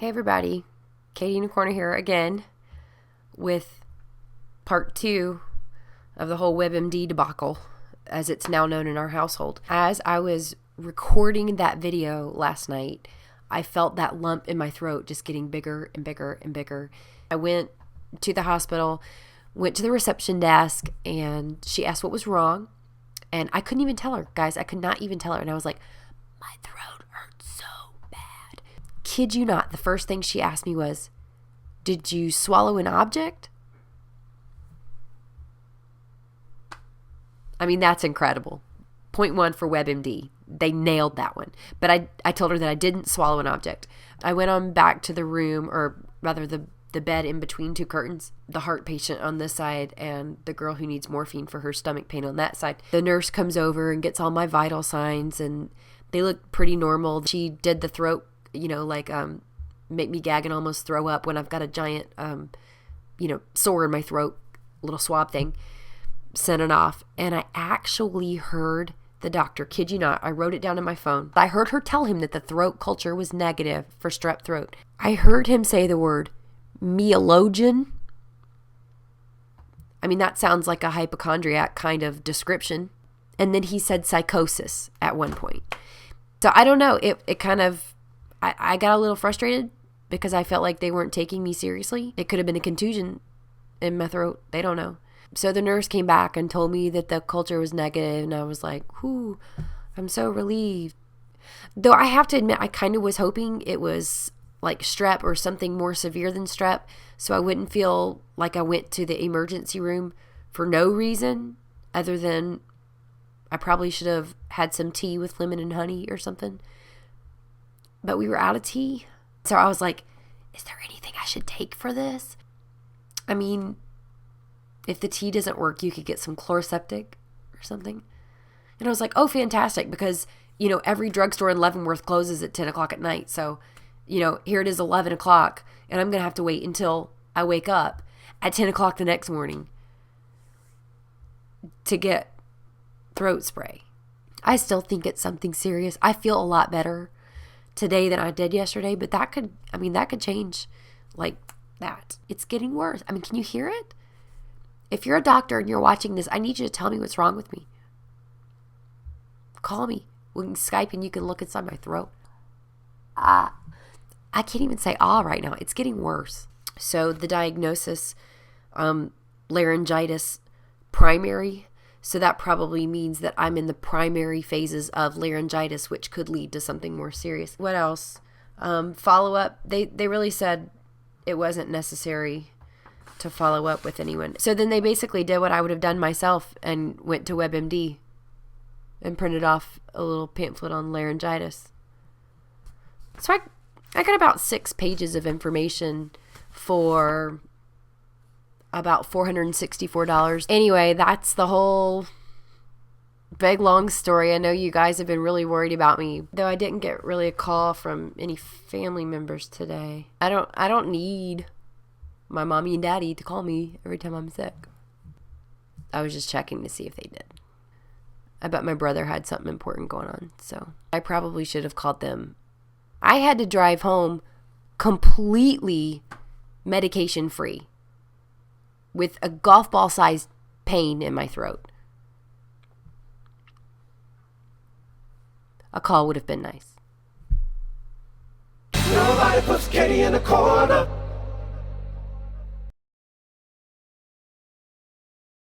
Hey everybody, Katy in the corner here again with part 2 of the whole WebMD debacle, as it's now known in our household. As I was recording that video last night, I felt that lump in my throat just getting bigger and bigger and bigger. I went to the hospital, went to the reception desk, and she asked what was wrong, and I couldn't even tell her, guys. I could not even tell her, and I was like, my throat hurts so bad. Kid you not, the first thing she asked me was, did you swallow an object? I mean, that's incredible. Point 1 for WebMD. They nailed that one. But I told her that I didn't swallow an object. I went on back to the room, or rather the bed in between two curtains, the heart patient on this side and the girl who needs morphine for her stomach pain on that side. The nurse comes over and gets all my vital signs, and they look pretty normal. She did the throat, make me gag and almost throw up when I've got a giant, sore in my throat, little swab thing. Sent it off, and I actually heard the doctor, kid you not, I wrote it down in my phone. I heard her tell him that the throat culture was negative for strep throat. I heard him say the word mealogen. I mean, that sounds like a hypochondriac kind of description. And then he said psychosis at one point. So I don't know. It kind of, I got a little frustrated because I felt like they weren't taking me seriously. It could have been a contusion in my throat. They don't know. So the nurse came back and told me that the culture was negative, and I was like, whew, I'm so relieved. Though I have to admit, I kind of was hoping it was like strep or something more severe than strep, so I wouldn't feel like I went to the emergency room for no reason other than I probably should have had some tea with lemon and honey or something. But we were out of tea, so I was like, is there anything I should take for this? I mean, if the tea doesn't work, you could get some Chloraseptic or something. And I was like, oh, fantastic, because, every drugstore in Leavenworth closes at 10 o'clock at night. So, here it is 11 o'clock, and I'm going to have to wait until I wake up at 10 o'clock the next morning to get throat spray. I still think it's something serious. I feel a lot better today than I did yesterday, but that could change like that. It's getting worse. I mean, can you hear it? If you're a doctor and you're watching this, I need you to tell me what's wrong with me. Call me. We can Skype and you can look inside my throat. I can't even say right now. It's getting worse. So the diagnosis, laryngitis primary. So that probably means that I'm in the primary phases of laryngitis, which could lead to something more serious. What else? Follow-up. They really said it wasn't necessary to follow up with anyone. So then they basically did what I would have done myself and went to WebMD and printed off a little pamphlet on laryngitis. So I got about 6 pages of information for about $464. Anyway, that's the whole big long story. I know you guys have been really worried about me, though I didn't get really a call from any family members today. I don't need my mommy and daddy to call me every time I'm sick. I was just checking to see if they did. I bet my brother had something important going on, so I probably should have called them. I had to drive home completely medication free with a golf ball sized pain in my throat. A call would have been nice. Nobody puts Katy in a corner.